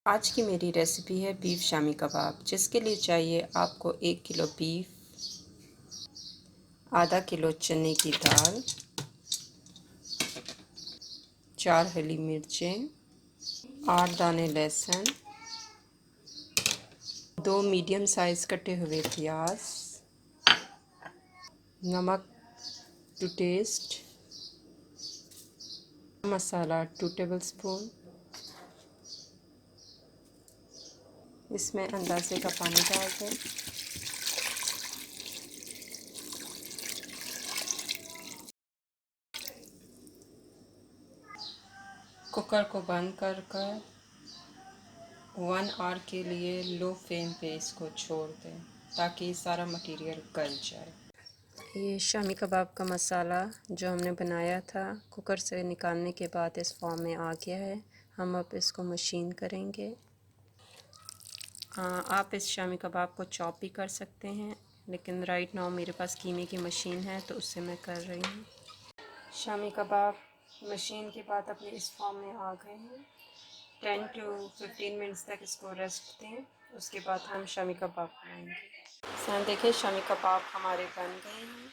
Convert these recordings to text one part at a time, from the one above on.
आज की मेरी रेसिपी है बीफ शामी कबाब, जिसके लिए चाहिए आपको 1 किलो बीफ, आधा किलो चने की दाल, 4 हरी मिर्चें, 8 दाने लहसुन, 2 मीडियम साइज़ कटे हुए प्याज, नमक टू टेस्ट, मसाला 2 टेबलस्पून। इसमें अंदाजे का पानी डाल दें। कुकर को बंद कर 1 आवर के लिए लो फ्लेम पे इसको छोड़ दें ताकि सारा मटेरियल गल जाए। ये शामी कबाब का मसाला जो हमने बनाया था कुकर से निकालने के बाद इस फॉर्म में आ गया है। हम अब इसको मशीन करेंगे। आप इस शामी कबाब को चॉप भी कर सकते हैं, लेकिन राइट नाउ मेरे पास कीमे की मशीन है तो उससे मैं कर रही हूँ। शामी कबाब मशीन के बाद अपने इस फॉर्म में आ गए हैं। 10 to 15 मिनट्स तक इसको रेस्ट दें, उसके बाद हम शामी कबाब बनाएंगे। सर देखिए, शामी कबाब हमारे बन गए हैं।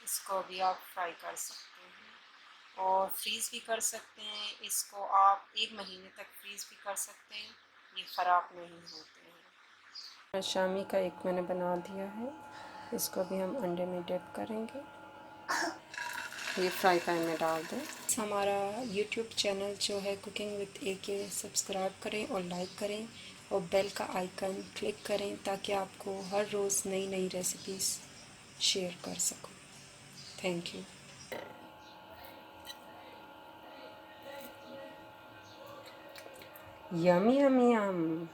इसको भी आप फ्राई कर सकते हैं और फ्रीज़ भी कर सकते हैं। इसको आप 1 महीने तक फ्रीज़ भी कर सकते हैं, ये ख़राब नहीं होते हैं। शामी का एक मैंने बना दिया है, इसको भी हम अंडे में डिप करेंगे। ये फ्राई पैन में डाल दें। हमारा यूट्यूब चैनल जो है कुकिंग विद AK, सब्सक्राइब करें और लाइक करें और बेल का आइकन क्लिक करें ताकि आपको हर रोज़ नई नई रेसिपीज़ शेयर कर सकूं। Thank you. Yum yum Yama.